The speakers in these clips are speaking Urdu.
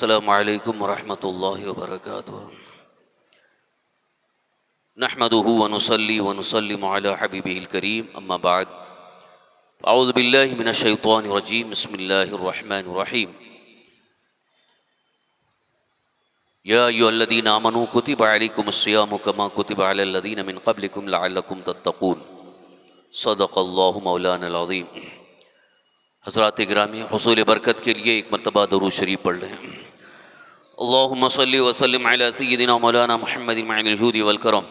السلام علیکم ورحمۃ اللہ وبرکاتہ۔ نحمده ونصلي ونسلم على حبیبہ الکریم، اما بعد، اعوذ باللہ من الشیطان الرجیم، بسم اللہ الرحمن الرحیم۔ یا ایھا الذین آمنوا کتب علیکم الصیام کما کتب علی الذین من قبلکم لعلکم تتقون، صدق اللہ مولانا العظیم۔ حضرات گرامی، حصول برکت کے لیے ایک مرتبہ درود شریف پڑھ لیں۔ اللہم صلی وسلم علی سیدنا مولانا محمد معین الجود والکرم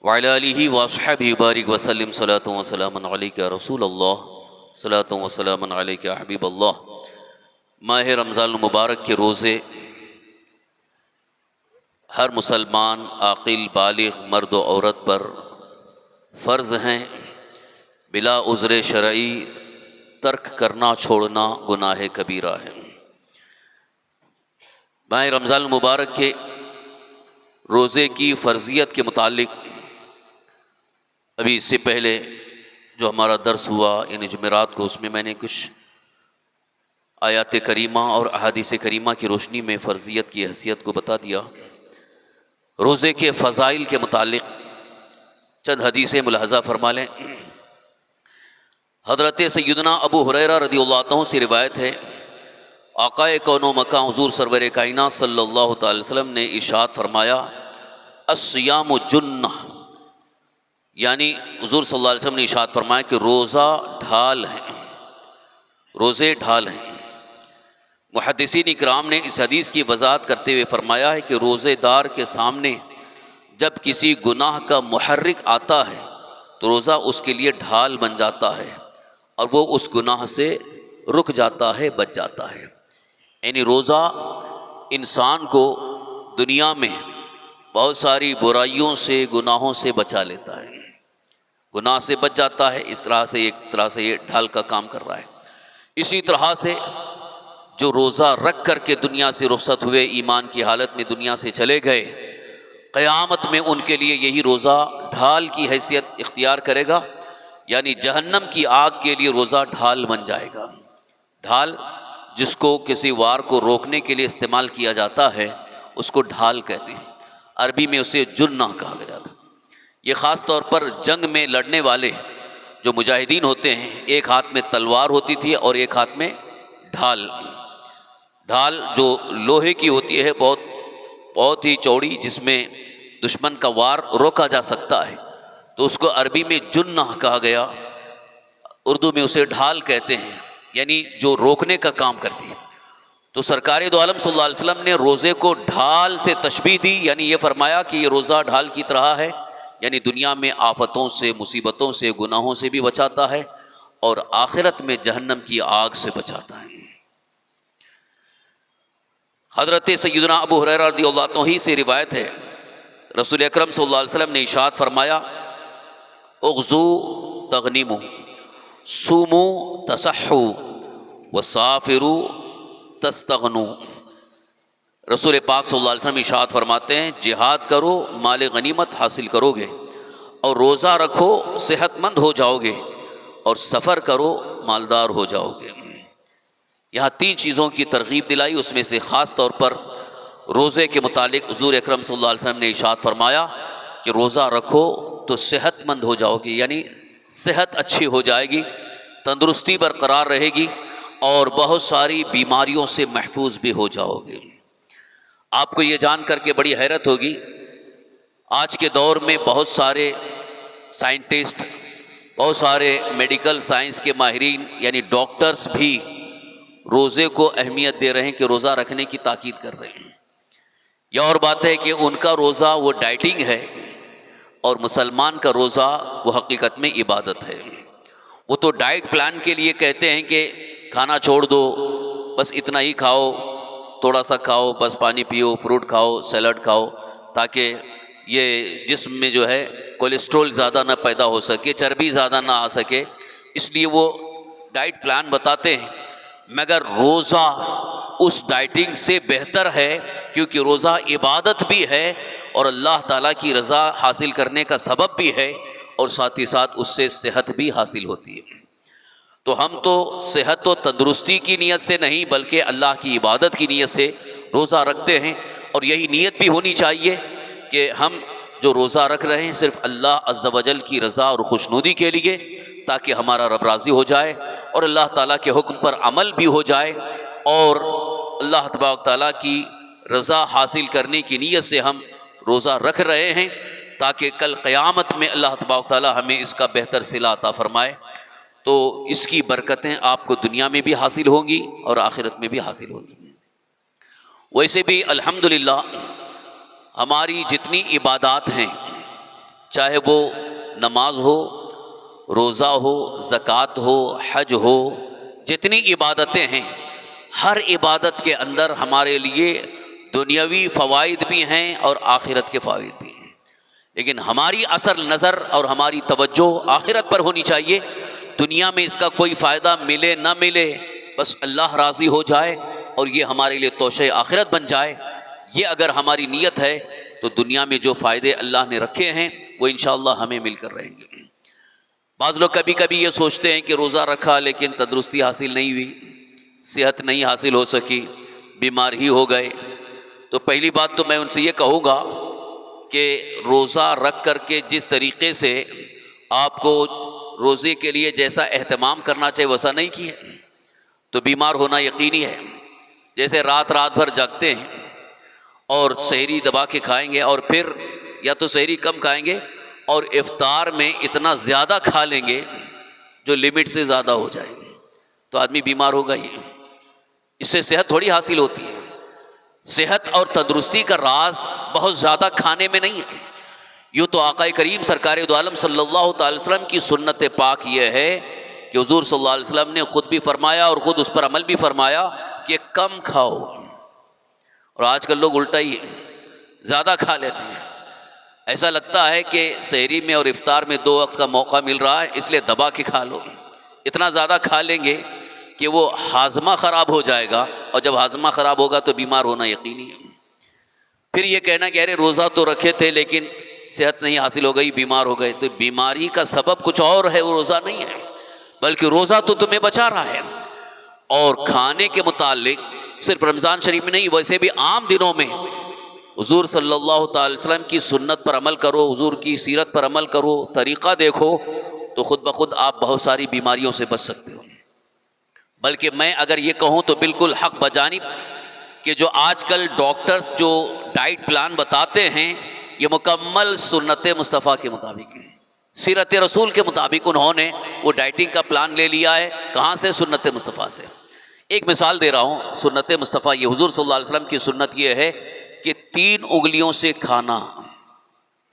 وعلی آلہ واصحابہ بارک وسلم، صلاۃ و سلام علیک یا رسول اللہ، صلاۃ و سلام علیک یا حبیب اللہ۔ ماہ رمضان المبارک کے روزے ہر مسلمان عاقل بالغ مرد و عورت پر فرض ہیں۔ بلا عذر شرعی ترک کرنا چھوڑنا گناہ کبیرہ ہے۔ ماہ رمضان المبارک کے روزے کی فرضیت کے متعلق ابھی اس سے پہلے جو ہمارا درس ہوا یعنی جمعرات کو، اس میں میں نے کچھ آیات کریمہ اور احادیث کریمہ کی روشنی میں فرضیت کی حیثیت کو بتا دیا۔ روزے کے فضائل کے متعلق چند حدیثیں ملاحظہ فرما لیں۔ حضرت سیدنا ابو ہریرہ رضی اللہ عنہ سے روایت ہے، آقا کون و مکان حضور سرور کائنات صلی اللہ تعالی وسلم نے ارشاد فرمایا، الصیام جنہ، یعنی حضور صلی اللہ علیہ وسلم نے ارشاد فرمایا کہ روزہ ڈھال ہے، روزے ڈھال ہیں۔ محدثین اکرام نے اس حدیث کی وضاحت کرتے ہوئے فرمایا ہے کہ روزے دار کے سامنے جب کسی گناہ کا محرک آتا ہے تو روزہ اس کے لیے ڈھال بن جاتا ہے اور وہ اس گناہ سے رک جاتا ہے، بچ جاتا ہے۔ یعنی روزہ انسان کو دنیا میں بہت ساری برائیوں سے، گناہوں سے بچا لیتا ہے، گناہ سے بچ جاتا ہے۔ اس طرح سے ایک طرح سے یہ ڈھال کا کام کر رہا ہے۔ اسی طرح سے جو روزہ رکھ کر کے دنیا سے رخصت ہوئے، ایمان کی حالت میں دنیا سے چلے گئے، قیامت میں ان کے لیے یہی روزہ ڈھال کی حیثیت اختیار کرے گا، یعنی جہنم کی آگ کے لیے روزہ ڈھال بن جائے گا۔ ڈھال جس کو کسی وار کو روکنے کے لیے استعمال کیا جاتا ہے اس کو ڈھال کہتے ہیں، عربی میں اسے جنہ کہا جاتا ہے۔ یہ خاص طور پر جنگ میں لڑنے والے جو مجاہدین ہوتے ہیں، ایک ہاتھ میں تلوار ہوتی تھی اور ایک ہاتھ میں ڈھال۔ ڈھال جو لوہے کی ہوتی ہے، بہت ہی چوڑی، جس میں دشمن کا وار روکا جا سکتا ہے، تو اس کو عربی میں جنہ کہا گیا، اردو میں اسے ڈھال کہتے ہیں، یعنی جو روکنے کا کام کرتی ہے۔ تو سرکار دو عالم صلی اللہ علیہ وسلم نے روزے کو ڈھال سے تشبیہ دی، یعنی یہ فرمایا کہ یہ روزہ ڈھال کی طرح ہے، یعنی دنیا میں آفتوں سے، مصیبتوں سے، گناہوں سے بھی بچاتا ہے اور آخرت میں جہنم کی آگ سے بچاتا ہے۔ حضرت سیدنا ابو ہریرہ رضی اللہ عنہ ہی سے روایت ہے، رسول اکرم صلی اللہ علیہ وسلم نے ارشاد فرمایا، اغزو تغنموا، صوموا تصحوا، وسافروا تستغنوا۔ رسول پاک صلی اللہ علیہ وسلم ارشاد فرماتے ہیں، جہاد کرو، مال غنیمت حاصل کرو گے، اور روزہ رکھو، صحت مند ہو جاؤ گے، اور سفر کرو، مالدار ہو جاؤ گے۔ یہاں تین چیزوں کی ترغیب دلائی، اس میں سے خاص طور پر روزے کے متعلق حضور اکرم صلی اللہ علیہ وسلم نے ارشاد فرمایا کہ روزہ رکھو تو صحت مند ہو جاؤ گے، یعنی صحت اچھی ہو جائے گی، تندرستی برقرار رہے گی، اور بہت ساری بیماریوں سے محفوظ بھی ہو جاؤ گے۔ آپ کو یہ جان کر کے بڑی حیرت ہوگی، آج کے دور میں بہت سارے سائنٹسٹ، بہت سارے میڈیکل سائنس کے ماہرین یعنی ڈاکٹرز بھی روزے کو اہمیت دے رہے ہیں کہ روزہ رکھنے کی تاکید کر رہے ہیں۔ یہ اور بات ہے کہ ان کا روزہ وہ ڈائٹنگ ہے، اور مسلمان کا روزہ وہ حقیقت میں عبادت ہے۔ وہ تو ڈائٹ پلان کے لیے کہتے ہیں کہ کھانا چھوڑ دو، بس اتنا ہی کھاؤ، تھوڑا سا کھاؤ، بس پانی پیو، فروٹ کھاؤ، سیلڈ کھاؤ، تاکہ یہ جسم میں جو ہے کولیسٹرول زیادہ نہ پیدا ہو سکے، چربی زیادہ نہ آ سکے، اس لیے وہ ڈائٹ پلان بتاتے ہیں۔ مگر روزہ اس ڈائٹنگ سے بہتر ہے، کیونکہ روزہ عبادت بھی ہے اور اللہ تعالیٰ کی رضا حاصل کرنے کا سبب بھی ہے، اور ساتھ ہی ساتھ اس سے صحت بھی حاصل ہوتی ہے۔ تو ہم تو صحت و تندرستی کی نیت سے نہیں بلکہ اللہ کی عبادت کی نیت سے روزہ رکھتے ہیں، اور یہی نیت بھی ہونی چاہیے کہ ہم جو روزہ رکھ رہے ہیں صرف اللہ عز و جل کی رضا اور خوشنودی کے لیے، تاکہ ہمارا رب راضی ہو جائے اور اللہ تعالیٰ کے حکم پر عمل بھی ہو جائے، اور اللہ تبارک تعالیٰ کی رضا حاصل کرنے کی نیت سے ہم روزہ رکھ رہے ہیں، تاکہ کل قیامت میں اللہ تبارک تعالیٰ ہمیں اس کا بہتر صلہ عطا فرمائے۔ تو اس کی برکتیں آپ کو دنیا میں بھی حاصل ہوں گی اور آخرت میں بھی حاصل ہوں گی۔ ویسے بھی الحمدللہ ہماری جتنی عبادات ہیں، چاہے وہ نماز ہو، روزہ ہو، زکوٰۃ ہو، حج ہو، جتنی عبادتیں ہیں، ہر عبادت کے اندر ہمارے لیے دنیاوی فوائد بھی ہیں اور آخرت کے فوائد بھی ہیں، لیکن ہماری اصل نظر اور ہماری توجہ آخرت پر ہونی چاہیے۔ دنیا میں اس کا کوئی فائدہ ملے نہ ملے، بس اللہ راضی ہو جائے اور یہ ہمارے لیے توشہ آخرت بن جائے۔ یہ اگر ہماری نیت ہے تو دنیا میں جو فائدے اللہ نے رکھے ہیں وہ انشاءاللہ ہمیں مل کر رہیں گے۔ بعض لوگ کبھی کبھی یہ سوچتے ہیں کہ روزہ رکھا لیکن تندرستی حاصل نہیں ہوئی، صحت نہیں حاصل ہو سکی، بیمار ہی ہو گئے۔ تو پہلی بات تو میں ان سے یہ کہوں گا کہ روزہ رکھ کر کے جس طریقے سے آپ کو روزے کے لیے جیسا اہتمام کرنا چاہیے ویسا نہیں کیا تو بیمار ہونا یقینی ہے۔ جیسے رات بھر جاگتے ہیں اور سحری دبا کے کھائیں گے، اور پھر یا تو سحری کم کھائیں گے اور افطار میں اتنا زیادہ کھا لیں گے جو لمٹ سے زیادہ ہو جائے، تو آدمی بیمار ہوگا ہی۔ اس سے صحت تھوڑی حاصل ہوتی ہے۔ صحت اور تندرستی کا راز بہت زیادہ کھانے میں نہیں ہے۔ یوں تو آقا کریم سرکار دو عالم صلی اللہ تعالی وسلم کی سنت پاک یہ ہے کہ حضور صلی اللہ علیہ وسلم نے خود بھی فرمایا اور خود اس پر عمل بھی فرمایا کہ کم کھاؤ، اور آج کل لوگ الٹا ہی زیادہ کھا لیتے ہیں۔ ایسا لگتا ہے کہ سحری میں اور افطار میں 2 وقت کا موقع مل رہا ہے، اس لیے دبا کے کھا لو۔ اتنا زیادہ کھا لیں گے کہ وہ ہاضمہ خراب ہو جائے گا، اور جب ہاضمہ خراب ہوگا تو بیمار ہونا یقینی ہے۔ پھر یہ کہنا کہ ارے روزہ تو رکھے تھے لیکن صحت نہیں حاصل ہو گئی، بیمار ہو گئے، تو بیماری کا سبب کچھ اور ہے، وہ روزہ نہیں ہے، بلکہ روزہ تو تمہیں بچا رہا ہے۔ اور کھانے کے متعلق صرف رمضان شریف میں نہیں، ویسے بھی عام دنوں میں حضور صلی اللہ تعالی وسلم کی سنت پر عمل کرو، حضور کی سیرت پر عمل کرو، طریقہ دیکھو، تو خود بخود آپ بہت ساری بیماریوں سے بچ سکتے ہو۔ بلکہ میں اگر یہ کہوں تو بالکل حق بجانب کہ جو آج کل ڈاکٹرز جو ڈائٹ پلان بتاتے ہیں یہ مکمل سنت مصطفیٰ کے مطابق ہے، سیرت رسول کے مطابق انہوں نے وہ ڈائٹنگ کا پلان لے لیا ہے۔ کہاں سے؟ سنت مصطفیٰ سے۔ ایک مثال دے رہا ہوں سنت مصطفیٰ، یہ حضور صلی اللہ علیہ وسلم کی سنت یہ ہے کہ 3 انگلیوں سے کھانا،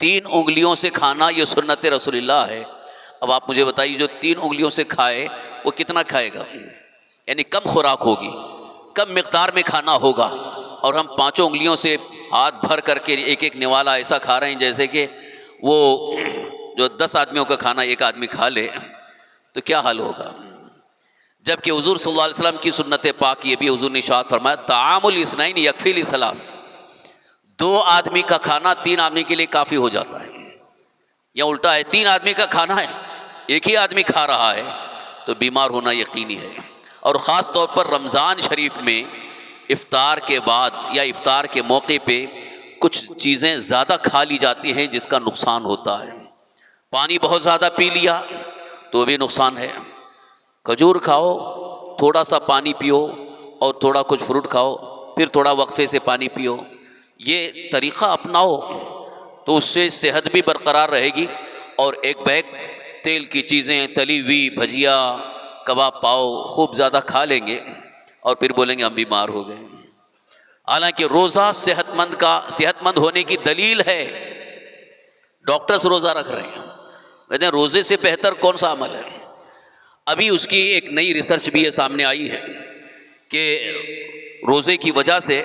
3 انگلیوں سے کھانا، یہ سنت رسول اللہ ہے۔ اب آپ مجھے بتائیے جو 3 انگلیوں سے کھائے وہ کتنا کھائے گا؟ یعنی کم خوراک ہوگی، کم مقدار میں کھانا ہوگا، اور ہم 5 انگلیوں سے ہاتھ بھر کر کے ایک نوالا ایسا کھا رہے ہیں جیسے کہ وہ جو 10 آدمیوں کا کھانا ایک آدمی کھا لے، تو کیا حال ہوگا؟ جبکہ حضور صلی اللہ علیہ وسلم کی سنت پاک یہ بھی حضور نے ارشاد فرمایا طعام الاثنین یکفی لثلاث، 2 آدمی کا کھانا 3 آدمی کے لیے کافی ہو جاتا ہے۔ یا الٹا ہے، 3 آدمی کا کھانا ہے، ایک ہی آدمی کھا رہا ہے، تو بیمار ہونا یقینی ہے۔ اور خاص طور پر رمضان شریف میں افطار کے بعد یا افطار کے موقع پہ کچھ چیزیں زیادہ کھا لی جاتی ہیں جس کا نقصان ہوتا ہے۔ پانی بہت زیادہ پی لیا تو بھی نقصان ہے۔ کھجور کھاؤ، تھوڑا سا پانی پیو، اور تھوڑا کچھ فروٹ کھاؤ، پھر تھوڑا وقفے سے پانی پیو، یہ طریقہ اپناؤ تو اس سے صحت بھی برقرار رہے گی۔ اور ایک بیگ تیل کی چیزیں، تلی ہوئی بھجیا، کباب پاؤ خوب زیادہ کھا لیں گے اور پھر بولیں گے ہم بیمار ہو گئے۔ حالانکہ روزہ صحت مند ہونے کی دلیل ہے۔ ڈاکٹرز روزہ رکھ رہے ہیں، کہتے ہیں روزے سے بہتر کون سا عمل ہے؟ ابھی اس کی ایک نئی ریسرچ بھی یہ سامنے آئی ہے کہ روزے کی وجہ سے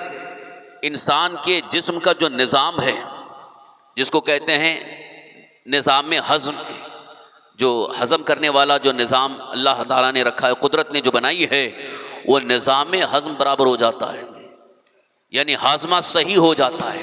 انسان کے جسم کا جو نظام ہے، جس کو کہتے ہیں نظام ہضم، جو ہضم کرنے والا جو نظام اللہ تعالیٰ نے رکھا ہے، قدرت نے جو بنائی ہے، وہ نظام ہضم برابر ہو جاتا ہے، یعنی ہاضمہ صحیح ہو جاتا ہے۔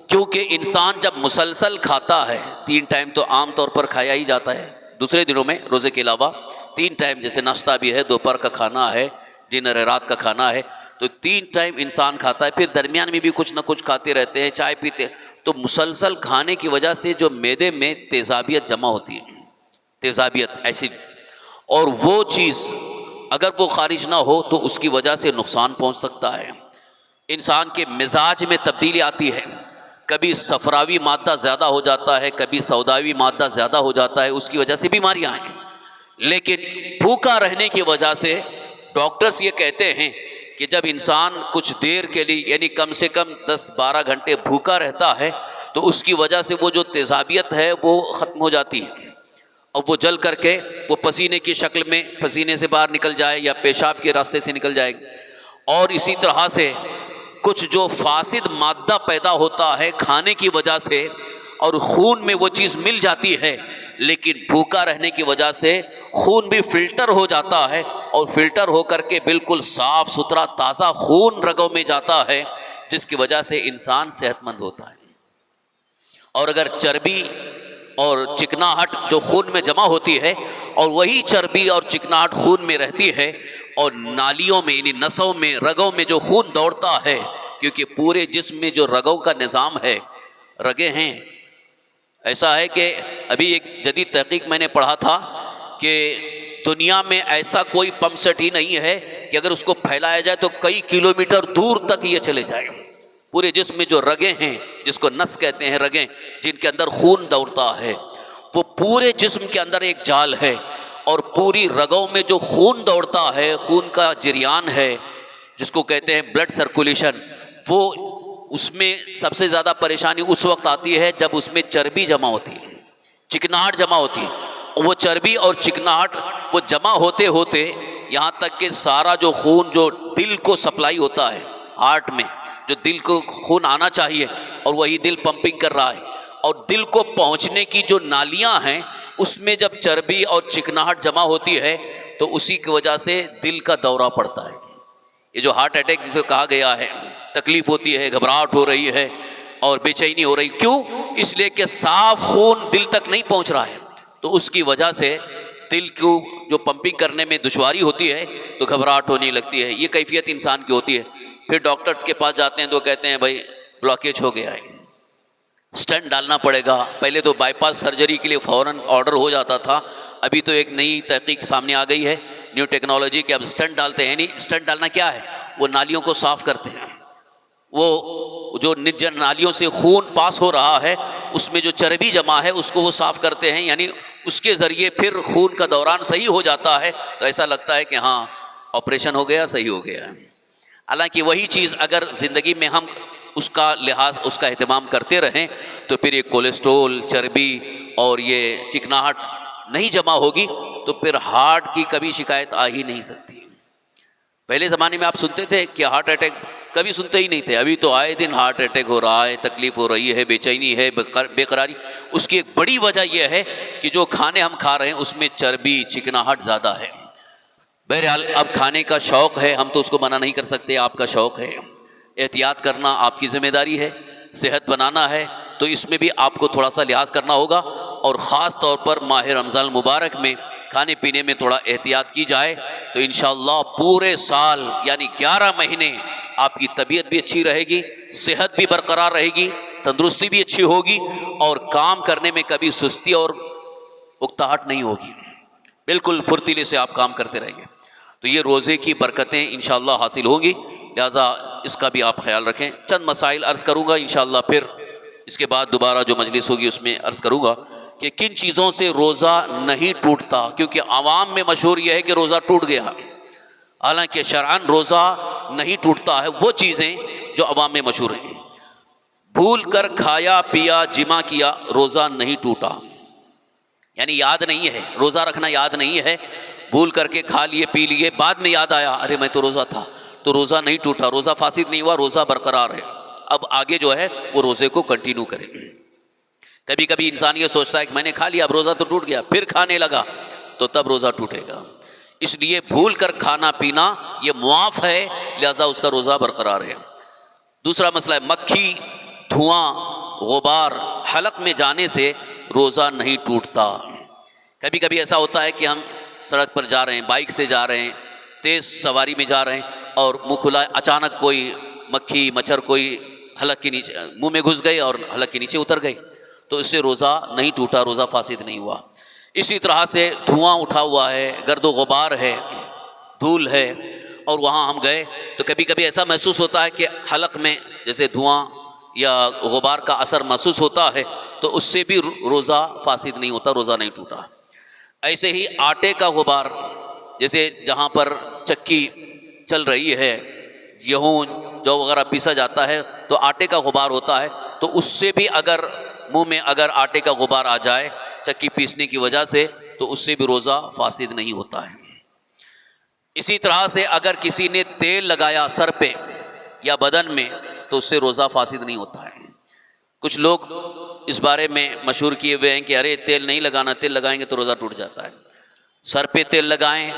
کیونکہ انسان جب مسلسل کھاتا ہے، 3 ٹائم تو عام طور پر کھایا ہی جاتا ہے، دوسرے دنوں میں روزے کے علاوہ 3 ٹائم، جیسے ناشتہ بھی ہے، دوپہر کا کھانا ہے، ڈنر ہے، رات کا کھانا ہے، تو 3 ٹائم انسان کھاتا ہے، پھر درمیان میں بھی کچھ نہ کچھ کھاتے رہتے ہیں، چائے پیتے ہیں، تو مسلسل کھانے کی وجہ سے جو معدے میں تیزابیت جمع ہوتی ہے، تیزابیت ایسڈ، اور وہ چیز اگر وہ خارج نہ ہو تو اس کی وجہ سے نقصان پہنچ سکتا ہے۔ انسان کے مزاج میں تبدیلی آتی ہے، کبھی صفراوی مادہ زیادہ ہو جاتا ہے، کبھی سوداوی مادہ زیادہ ہو جاتا ہے، اس کی وجہ سے بیماریاں آئیں۔ لیکن بھوکا رہنے کی وجہ سے ڈاکٹرز یہ کہتے ہیں کہ جب انسان کچھ دیر کے لیے یعنی کم سے کم 10-12 گھنٹے بھوکا رہتا ہے تو اس کی وجہ سے وہ جو تیزابیت ہے وہ ختم ہو جاتی ہے، اور وہ جل کر کے وہ پسینے کی شکل میں پسینے سے باہر نکل جائے یا پیشاب کے راستے سے نکل جائے گی۔ اور اسی طرح سے کچھ جو فاسد مادہ پیدا ہوتا ہے کھانے کی وجہ سے، اور خون میں وہ چیز مل جاتی ہے، لیکن بھوکا رہنے کی وجہ سے خون بھی فلٹر ہو جاتا ہے، اور فلٹر ہو کر کے بالکل صاف ستھرا تازہ خون رگوں میں جاتا ہے، جس کی وجہ سے انسان صحت مند ہوتا ہے۔ اور اگر چربی اور چکناہٹ جو خون میں جمع ہوتی ہے، اور وہی چربی اور چکناہٹ خون میں رہتی ہے، اور نالیوں میں یعنی نسوں میں رگوں میں جو خون دوڑتا ہے، کیونکہ پورے جسم میں جو رگوں کا نظام ہے، رگیں ہیں، ایسا ہے کہ ابھی ایک جدید تحقیق میں نے پڑھا تھا کہ دنیا میں ایسا کوئی پمپ سیٹ ہی نہیں ہے کہ اگر اس کو پھیلایا جائے تو کئی کلومیٹر دور تک یہ چلے جائے۔ پورے جسم میں جو رگیں ہیں، جس کو نس کہتے ہیں، رگیں جن کے اندر خون دوڑتا ہے، وہ پورے جسم کے اندر ایک جال ہے، اور پوری رگوں میں جو خون دوڑتا ہے، خون کا جریان ہے، جس کو کہتے ہیں بلڈ سرکولیشن، وہ اس میں سب سے زیادہ پریشانی اس وقت آتی ہے جب اس میں چربی جمع ہوتی ہے، چکناہٹ جمع ہوتی ہے۔ وہ چربی اور چکناہٹ وہ جمع ہوتے ہوتے یہاں تک کہ سارا جو خون جو دل کو سپلائی ہوتا ہے، ہارٹ میں جو دل کو خون آنا چاہیے، اور وہی دل پمپنگ کر رہا ہے، اور دل کو پہنچنے کی جو نالیاں ہیں اس میں جب چربی اور چکناہٹ جمع ہوتی ہے تو اسی کی وجہ سے دل کا دورہ پڑتا ہے۔ یہ جو ہارٹ اٹیک جسے کہا گیا ہے، تکلیف ہوتی ہے، گھبراہٹ ہو رہی ہے اور بے چینی ہو رہی، کیوں؟ اس لیے کہ صاف خون دل تک نہیں پہنچ رہا ہے، تو اس کی وجہ سے دل کو جو پمپنگ کرنے میں دشواری ہوتی ہے تو گھبراہٹ ہونے لگتی ہے۔ یہ کیفیت انسان کی ہوتی ہے۔ پھر ڈاکٹرز کے پاس جاتے ہیں تو کہتے ہیں بھائی بلاکیج ہو گیا ہے، سٹنٹ ڈالنا پڑے گا۔ پہلے تو بائی پاس سرجری کے لیے فوراً آرڈر ہو جاتا تھا، ابھی تو ایک نئی تحقیق سامنے آ گئی ہے، نیو ٹیکنالوجی، کہ اب سٹنٹ ڈالتے ہیں نہیں۔ سٹنٹ ڈالنا کیا ہے؟ وہ نالیوں کو صاف کرتے ہیں، وہ جو نالیوں سے خون پاس ہو رہا ہے اس میں جو چربی جمع ہے اس کو وہ صاف کرتے ہیں، یعنی اس کے ذریعے پھر خون کا دوران صحیح ہو جاتا ہے، تو ایسا لگتا ہے کہ ہاں آپریشن ہو گیا، صحیح ہو گیا۔ حالانکہ وہی چیز اگر زندگی میں ہم اس کا لحاظ اس کا اہتمام کرتے رہیں تو پھر یہ کولیسٹرول، چربی اور یہ چکناہٹ نہیں جمع ہوگی تو پھر ہارٹ کی کبھی شکایت آ ہی نہیں سکتی۔ پہلے زمانے میں آپ سنتے تھے کہ ہارٹ اٹیک، کبھی سنتے ہی نہیں تھے، ابھی تو آئے دن ہارٹ اٹیک ہو رہا ہے، تکلیف ہو رہی ہے، بے چینی ہے، بے قراری۔ اس کی ایک بڑی وجہ یہ ہے کہ جو کھانے ہم کھا رہے ہیں اس میں چربی، چکناہٹ زیادہ ہے۔ بہرحال اب کھانے کا شوق ہے، ہم تو اس کو منع نہیں کر سکتے، آپ کا شوق ہے، احتیاط کرنا آپ کی ذمہ داری ہے، صحت بنانا ہے تو اس میں بھی آپ کو تھوڑا سا لحاظ کرنا ہوگا، اور خاص طور پر ماہ رمضان المبارک میں کھانے پینے میں تھوڑا احتیاط کی جائے تو انشاءاللہ پورے سال یعنی 11 مہینے آپ کی طبیعت بھی اچھی رہے گی، صحت بھی برقرار رہے گی، تندرستی بھی اچھی ہوگی، اور کام کرنے میں کبھی سستی اور اکتاہٹ نہیں ہوگی، بالکل پھرتیلے سے آپ کام کرتے رہیں گے۔ تو یہ روزے کی برکتیں انشاءاللہ حاصل ہوں گی، لہذا اس کا بھی آپ خیال رکھیں۔ چند مسائل عرض کروں گا انشاءاللہ، پھر اس کے بعد دوبارہ جو مجلس ہوگی اس میں عرض کروں گا کہ کن چیزوں سے روزہ نہیں ٹوٹتا، کیونکہ عوام میں مشہور یہ ہے کہ روزہ ٹوٹ گیا، حالانکہ شرعاً روزہ نہیں ٹوٹتا ہے وہ چیزیں جو عوام میں مشہور ہیں۔ بھول کر کھایا پیا جمع کیا روزہ نہیں ٹوٹا، یعنی یاد نہیں ہے، روزہ رکھنا یاد نہیں ہے، بھول کر کے کھا لیے پی لیے، بعد میں یاد آیا ارے میں تو روزہ تھا، تو روزہ نہیں ٹوٹا، روزہ فاسد نہیں ہوا، روزہ برقرار ہے۔ اب آگے جو ہے وہ روزے کو کنٹینیو کرے۔ کبھی کبھی انسان یہ سوچتا ہے کہ میں نے کھا لیا اب روزہ تو ٹوٹ گیا، پھر کھانے لگا تو تب روزہ ٹوٹے گا۔ اس لیے بھول کر کھانا پینا یہ معاف ہے، لہذا اس کا روزہ برقرار ہے۔ دوسرا مسئلہ ہے مکھی، دھواں، غبار حلق میں جانے سے روزہ نہیں ٹوٹتا۔ کبھی کبھی ایسا ہوتا ہے کہ ہم سڑک پر جا رہے ہیں، بائک سے جا رہے ہیں، تیز سواری میں جا رہے ہیں، اور منہ کھلا اچانک کوئی مکھی مچھر کوئی حلق کے نیچے منہ میں گھس گئے اور حلق کے نیچے اتر گئی تو اس سے روزہ نہیں ٹوٹا، روزہ فاسد نہیں ہوا۔ اسی طرح سے دھواں اٹھا ہوا ہے، گرد و غبار ہے، دھول ہے، اور وہاں ہم گئے تو کبھی کبھی ایسا محسوس ہوتا ہے کہ حلق میں جیسے دھواں یا غبار کا اثر محسوس ہوتا ہے، تو اس سے بھی روزہ فاسد نہیں ہوتا، روزہ نہیں ٹوٹا۔ ایسے ہی آٹے کا غبار، جیسے جہاں پر چکی چل رہی ہے، گیہوں جو وغیرہ پیسا جاتا ہے تو آٹے کا غبار ہوتا ہے، تو اس سے بھی اگر منہ میں اگر آٹے کا غبار آ جائے چکی پیسنے کی وجہ سے تو اس سے بھی روزہ فاسد نہیں ہوتا ہے۔ اسی طرح سے اگر کسی نے تیل لگایا سر پہ یا بدن میں تو اس سے روزہ فاسد نہیں ہوتا ہے۔ کچھ لوگ اس بارے میں مشہور کیے ہوئے ہیں کہ ارے تیل نہیں لگانا، تیل لگائیں گے تو روزہ ٹوٹ جاتا ہے۔ سر پہ تیل لگائیں،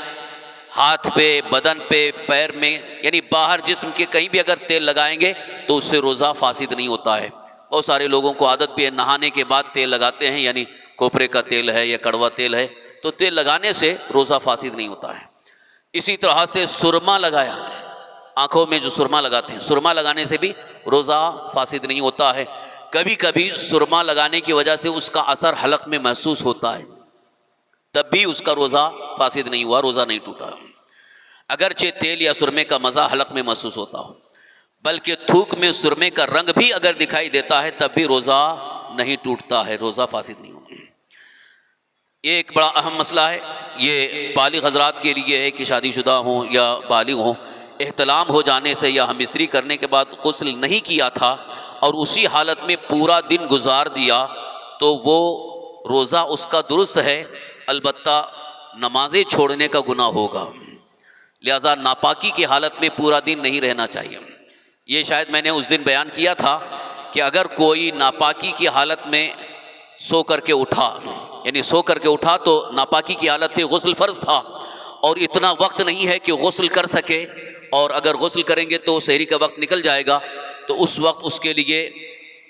ہاتھ پہ، بدن پہ، پیر میں، یعنی باہر جسم کے کہیں بھی اگر تیل لگائیں گے تو اس سے روزہ فاسد نہیں ہوتا ہے۔ بہت سارے لوگوں کو عادت بھی ہے نہانے کے بعد تیل لگاتے ہیں، یعنی کھوپرے کا تیل ہے یا کڑوا تیل ہے، تو تیل لگانے سے روزہ فاسد نہیں ہوتا ہے۔ اسی طرح سے سرما لگایا، آنکھوں میں جو سرما لگاتے ہیں، سرما لگانے سے بھی روزہ فاسد نہیں ہوتا ہے۔ کبھی کبھی سرما لگانے کی وجہ سے اس کا اثر حلق میں محسوس ہوتا ہے، تب بھی اس کا روزہ فاسد نہیں ہوا، روزہ نہیں ٹوٹا۔ اگرچہ تیل یا سرمے کا مزہ حلق میں محسوس ہوتا ہو، بلکہ تھوک میں سرمے کا رنگ بھی اگر دکھائی دیتا ہے تب بھی روزہ نہیں ٹوٹتا ہے، روزہ فاسد نہیں ہوتا۔ یہ ایک بڑا اہم مسئلہ ہے، یہ بالغ حضرات کے لیے ہے کہ شادی شدہ ہوں یا بالغ ہوں، احتلام ہو جانے سے یا ہم استری کرنے کے بعد غسل نہیں کیا تھا اور اسی حالت میں پورا دن گزار دیا تو وہ روزہ اس کا درست ہے، البتہ نمازیں چھوڑنے کا گناہ ہوگا، لہذا ناپاکی کی حالت میں پورا دن نہیں رہنا چاہیے۔ یہ شاید میں نے اس دن بیان کیا تھا کہ اگر کوئی ناپاکی کی حالت میں سو کر کے اٹھا، یعنی سو کر کے اٹھا تو ناپاکی کی حالت تھی، غسل فرض تھا اور اتنا وقت نہیں ہے کہ غسل کر سکے، اور اگر غسل کریں گے تو سحری کا وقت نکل جائے گا، تو اس وقت اس کے لیے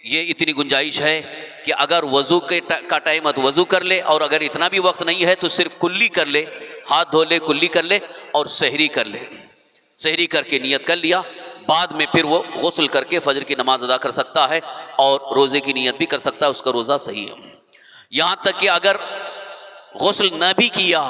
یہ اتنی گنجائش ہے کہ اگر وضو کا ٹائم ہے تو وضو کر لے، اور اگر اتنا بھی وقت نہیں ہے تو صرف کلی کر لے، ہاتھ دھو لے، کلی کر لے اور سحری کر لے، سحری کر کے نیت کر لیا، بعد میں پھر وہ غسل کر کے فجر کی نماز ادا کر سکتا ہے اور روزے کی نیت بھی کر سکتا ہے، اس کا روزہ صحیح ہے۔ یہاں تک کہ اگر غسل نہ بھی کیا،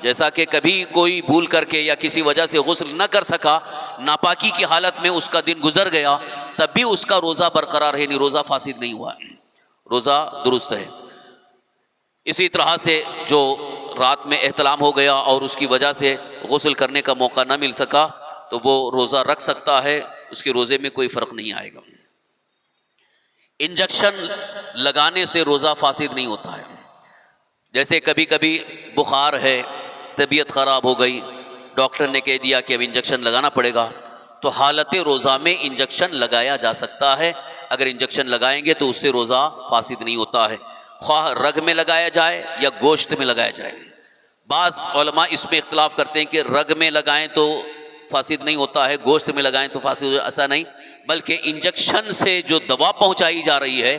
جیسا کہ کبھی کوئی بھول کر کے یا کسی وجہ سے غسل نہ کر سکا، ناپاکی کی حالت میں اس کا دن گزر گیا، تب بھی اس کا روزہ برقرار ہے، یعنی روزہ فاسد نہیں ہوا، روزہ درست ہے۔ اسی طرح سے جو رات میں احتلام ہو گیا اور اس کی وجہ سے غسل کرنے کا موقع نہ مل سکا تو وہ روزہ رکھ سکتا ہے، اس کے روزے میں کوئی فرق نہیں آئے گا۔ انجیکشن لگانے سے روزہ فاسد نہیں ہوتا ہے، جیسے کبھی کبھی بخار ہے، طبیعت خراب ہو گئی، ڈاکٹر نے کہہ دیا کہ اب انجیکشن لگانا پڑے گا، تو حالت روزہ میں انجیکشن لگایا جا سکتا ہے۔ اگر انجیکشن لگائیں گے تو اس سے روزہ فاسد نہیں ہوتا ہے، خواہ رگ میں لگایا جائے یا گوشت میں لگایا جائے۔ بعض علماء اس میں اختلاف کرتے ہیں کہ رگ میں لگائیں تو فاسد نہیں ہوتا ہے، گوشت میں لگائیں تو فاسد ہوتا ہے، ایسا نہیں، بلکہ انجیکشن سے جو دوا پہنچائی جا رہی ہے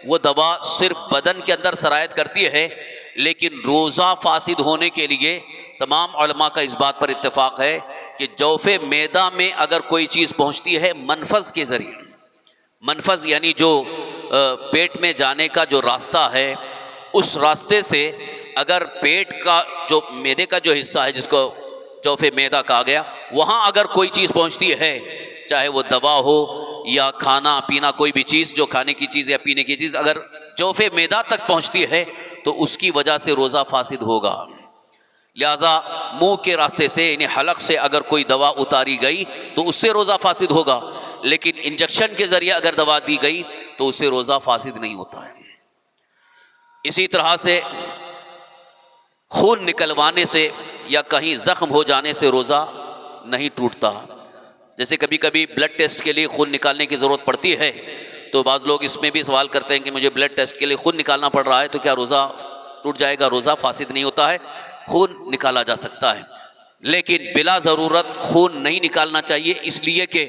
وہ دوا صرف بدن کے اندر سرایت کرتی ہے، لیکن روزہ فاسد ہونے کے لیے تمام علماء کا اس بات پر اتفاق ہے کہ جوف معدہ میں اگر کوئی چیز پہنچتی ہے منفذ کے ذریعے، منفذ یعنی جو پیٹ میں جانے کا جو راستہ ہے، اس راستے سے اگر پیٹ کا جو معدے کا جو حصہ ہے جس کو جوف معدہ کہا گیا، وہاں اگر کوئی چیز پہنچتی ہے، چاہے وہ دوا ہو یا کھانا پینا، کوئی بھی چیز جو کھانے کی چیز یا پینے کی چیز اگر جوف معدہ تک پہنچتی ہے تو اس کی وجہ سے روزہ فاسد ہوگا۔ لہذا منہ کے راستے سے یعنی حلق سے اگر کوئی دوا اتاری گئی تو اس سے روزہ فاسد ہوگا، لیکن انجیکشن کے ذریعے اگر دوا دی گئی تو اس سے روزہ فاسد نہیں ہوتا ہے۔ اسی طرح سے خون نکلوانے سے یا کہیں زخم ہو جانے سے روزہ نہیں ٹوٹتا۔ جیسے کبھی کبھی بلڈ ٹیسٹ کے لیے خون نکالنے کی ضرورت پڑتی ہے، تو بعض لوگ اس میں بھی سوال کرتے ہیں کہ مجھے بلڈ ٹیسٹ کے لیے خون نکالنا پڑ رہا ہے تو کیا روزہ ٹوٹ جائے گا؟ روزہ فاسد نہیں ہوتا ہے، خون نکالا جا سکتا ہے، لیکن بلا ضرورت خون نہیں نکالنا چاہیے، اس لیے کہ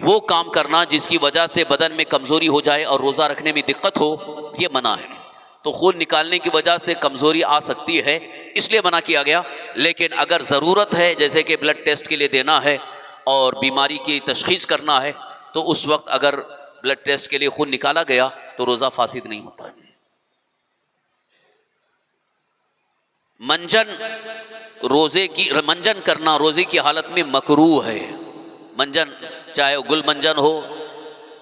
وہ کام کرنا جس کی وجہ سے بدن میں کمزوری ہو جائے اور روزہ رکھنے میں دقت ہو، یہ منع ہے۔ تو خون نکالنے کی وجہ سے کمزوری آ سکتی ہے، اس لیے منع کیا گیا، لیکن اگر ضرورت ہے جیسے کہ بلڈ ٹیسٹ کے لیے دینا ہے اور بیماری کی تشخیص کرنا ہے تو اس وقت اگر بلڈ ٹیسٹ کے لیے خون نکالا گیا تو روزہ فاسد نہیں ہوتا. منجن کرنا روزے کی حالت میں مکروہ ہے. منجن چاہے گل منجن ہو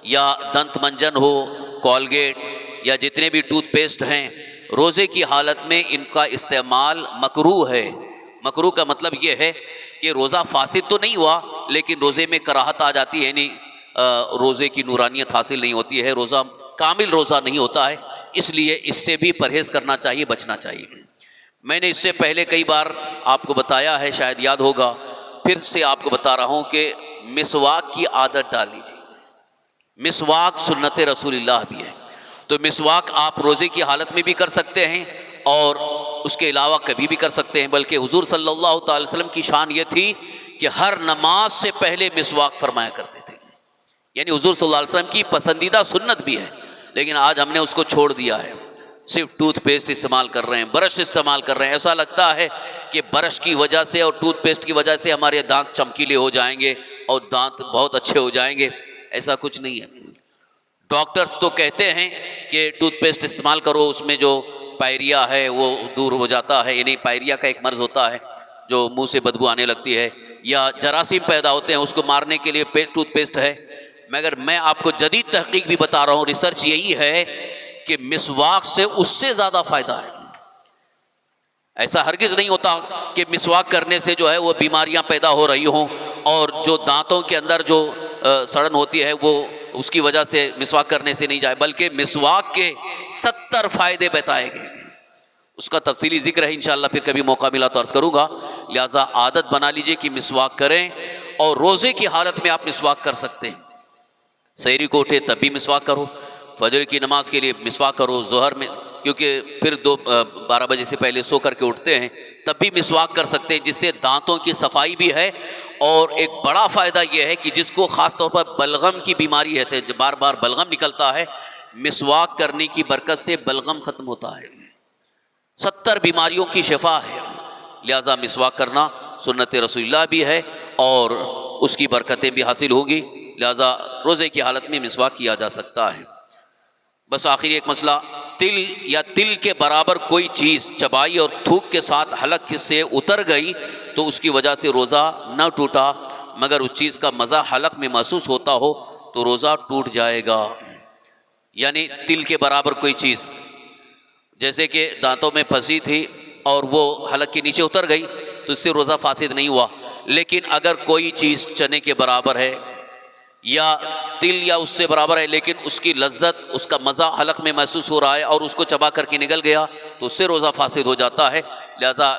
یا دنت منجن ہو، کولگیٹ یا جتنے بھی ٹوتھ پیسٹ ہیں، روزے کی حالت میں ان کا استعمال مکروہ ہے. مکروہ کا مطلب یہ ہے کہ روزہ فاسد تو نہیں ہوا لیکن روزے میں کراہت آ جاتی ہے، یعنی روزے کی نورانیت حاصل نہیں ہوتی ہے، روزہ کامل روزہ نہیں ہوتا ہے. اس لیے اس سے بھی پرہیز کرنا چاہیے، بچنا چاہیے. میں نے اس سے پہلے کئی بار آپ کو بتایا ہے، شاید یاد ہوگا، پھر سے آپ کو بتا رہا ہوں کہ مسواک کی عادت ڈال لیجیے. مسواک سنت رسول اللہ بھی ہے، تو مسواک آپ روزے کی حالت میں بھی کر سکتے ہیں اور اس کے علاوہ کبھی بھی کر سکتے ہیں. بلکہ حضور صلی اللہ تعالی وسلم کی شان یہ تھی کہ ہر نماز سے پہلے مسواک فرمایا کرتے تھے. یعنی حضور صلی اللہ علیہ وسلم کی پسندیدہ سنت بھی ہے، لیکن آج ہم نے اس کو چھوڑ دیا ہے. صرف ٹوتھ پیسٹ استعمال کر رہے ہیں، برش استعمال کر رہے ہیں. ایسا لگتا ہے کہ برش کی وجہ سے اور ٹوتھ پیسٹ کی وجہ سے ہمارے دانت چمکیلے ہو جائیں گے اور دانت بہت اچھے ہو جائیں گے. ایسا کچھ نہیں ہے. ڈاکٹرز تو کہتے ہیں کہ ٹوتھ پیسٹ استعمال کرو، اس میں جو پائریا ہے وہ دور ہو جاتا ہے. یعنی پائریا کا ایک مرض ہوتا ہے جو منہ سے بدبو آنے لگتی ہے، یا جراثیم پیدا ہوتے ہیں، اس کو مارنے کے لیے ٹوتھ پیسٹ ہے. مگر میں آپ کو جدید تحقیق بھی بتا رہا ہوں، ریسرچ یہی ہے کہ مسواک سے اس سے زیادہ فائدہ ہے. ایسا ہرگز نہیں ہوتا کہ مسواک کرنے سے جو ہے وہ بیماریاں پیدا ہو رہی ہوں اور جو دانتوں کے اندر جو سڑن ہوتی ہے وہ اس کی وجہ سے مسواک کرنے سے نہیں جائے، بلکہ مسواک کے 70 فائدے بتائے گئے. اس کا تفصیلی ذکر ہے، انشاءاللہ پھر کبھی موقع ملا تو عرض کروں گا. لہٰذا عادت بنا لیجئے کہ مسواک کریں، اور روزے کی حالت میں آپ مسواک کر سکتے ہیں. سحری کو اٹھے تب بھی مسواک کرو، فجر کی نماز کے لیے مسواک کرو، ظہر میں کیونکہ پھر 12 بجے سے پہلے سو کر کے اٹھتے ہیں تب بھی مسواک کر سکتے ہیں، جس سے دانتوں کی صفائی بھی ہے. اور ایک بڑا فائدہ یہ ہے کہ جس کو خاص طور پر بلغم کی بیماری ہے، جب بار بار بلغم نکلتا ہے، مسواک کرنے کی برکت سے بلغم ختم ہوتا ہے. 70 بیماریوں کی شفا ہے. لہذا مسواک کرنا سنت رسول اللہ بھی ہے اور اس کی برکتیں بھی حاصل ہوں گی. لہذا روزے کی حالت میں مسواک کیا جا سکتا ہے. بس آخری ایک مسئلہ، تل یا تل کے برابر کوئی چیز چبائی اور تھوک کے ساتھ حلق سے اتر گئی تو اس کی وجہ سے روزہ نہ ٹوٹا، مگر اس چیز کا مزہ حلق میں محسوس ہوتا ہو تو روزہ ٹوٹ جائے گا. یعنی تل کے برابر کوئی چیز، جیسے کہ دانتوں میں پھنسی تھی اور وہ حلق کے نیچے اتر گئی تو اس سے روزہ فاسد نہیں ہوا. لیکن اگر کوئی چیز چنے کے برابر ہے یا تل یا اس سے برابر ہے لیکن اس کی لذت، اس کا مزہ حلق میں محسوس ہو رہا ہے اور اس کو چبا کر کے نگل گیا تو اس سے روزہ فاسد ہو جاتا ہے. لہذا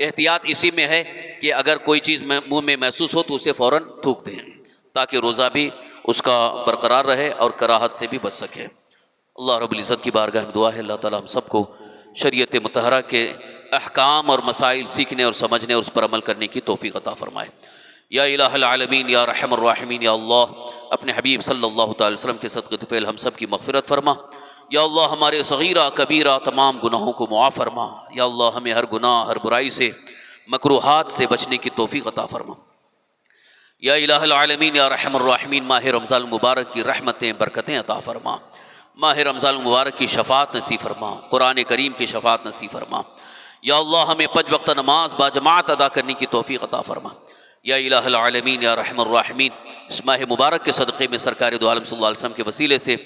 احتیاط اسی میں ہے کہ اگر کوئی چیز منہ میں محسوس ہو تو اسے فوراً تھوک دیں تاکہ روزہ بھی اس کا برقرار رہے اور کراہت سے بھی بچ سکے. اللہ رب العزت کی بارگاہ میں دعا ہے اللہ تعالی ہم سب کو شریعت مطہرہ کے احکام اور مسائل سیکھنے اور سمجھنے اور اس پر عمل کرنے کی توفیق عطا فرمائے. یا الہ العالمین یا رحم الراحمین، یا اللہ اپنے حبیب صلی اللہ تعالی وسلم کے صدقے طفیل ہم سب کی مغفرت فرما. یا اللہ ہمارے صغیرہ کبیرہ تمام گناہوں کو معاف فرما. یا اللہ ہمیں ہر گناہ، ہر برائی سے، مکروہات سے بچنے کی توفیق عطا فرما. یا الہ العالمین یا رحم الراحمین، ماہ رمضان المبارک کی رحمتیں، برکتیں عطا فرما. ماہ رمضان المبارک کی شفاعت نصیب فرما، قرآن کریم کی شفاعت نصیب فرما. یا اللہ ہمیں 5 وقت نماز باجماعت ادا کرنے کی توفیق عطا فرما. یا الہ العالمین یا رحم الراحمین، اس ماہ مبارک کے صدقے میں سرکار دو عالم صلی اللہ علیہ وسلم کے وسیلے سے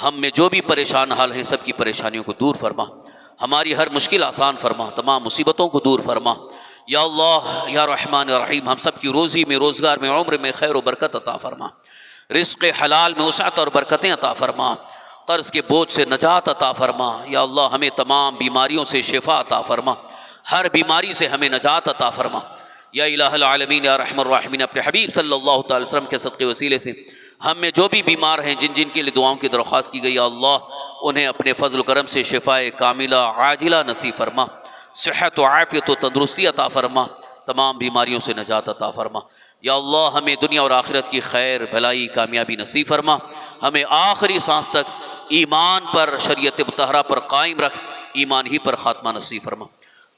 ہم میں جو بھی پریشان حال ہیں سب کی پریشانیوں کو دور فرما، ہماری ہر مشکل آسان فرما، تمام مصیبتوں کو دور فرما. یا اللہ یا رحمان یا رحیم، ہم سب کی روزی میں، روزگار میں، عمر میں خیر و برکت عطا فرما، رزق حلال میں وسعت اور برکتیں عطا فرما، قرض کے بوجھ سے نجات عطا فرما. یا اللہ ہمیں تمام بیماریوں سے شفا عطا فرما، ہر بیماری سے ہمیں نجات عطا فرما. یا الہ العالمین یا رحم الراحمین، اپنے حبیب صلی اللہ تعالی وسلم کے صدقے وسیلے سے ہم میں جو بھی بیمار ہیں، جن جن کے لیے دعاؤں کی درخواست کی گئی، یا اللہ انہیں اپنے فضل و کرم سے شفائے کاملہ عاجلہ نصیب فرما، صحت و عافیت و تندرستی عطا فرما، تمام بیماریوں سے نجات عطا فرما. یا اللہ ہمیں دنیا اور آخرت کی خیر، بھلائی، کامیابی نصیب فرما، ہمیں آخری سانس تک ایمان پر، شریعت مطہرہ پر قائم رکھ، ایمان ہی پر خاتمہ نصیب فرما.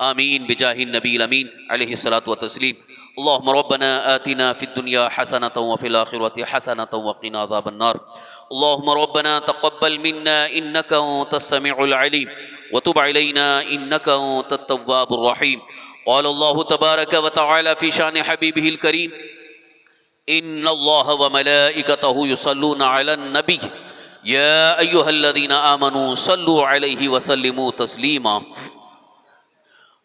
آمین بجاہ النبی الامین علیہ الصلاۃ والتسلیم. اللهم ربنا آتنا في الدنيا حسنة وفي الآخرة حسنة وقنا عذاب النار. اللهم ربنا تقبل منا إنك أنت السميع العليم وتب علينا إنك أنت التواب الرحيم. قال الله تبارك وتعالى في شان حبيبه الكريم: إن الله وملائكته يصلون على النبي يا أيها الذين آمنوا صلوا عليه وسلموا تسليما.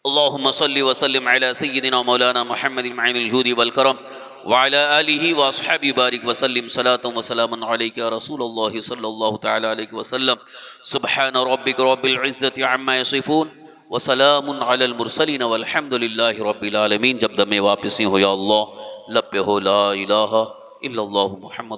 اللهم صل وسلم على سيدنا مولانا محمد معين الجود والكرم وعلى آله وأصحابه بارك وسلم صلاة وسلاما عليك يا رسول الله صلى الله تعالى عليه وسلم. سبحان ربك رب العزة عما يصفون وسلام على المرسلين والحمد لله رب العالمين. جب دم واپسی ہو یا اللہ لب پہ ہو لا الہ الا اللہ محمد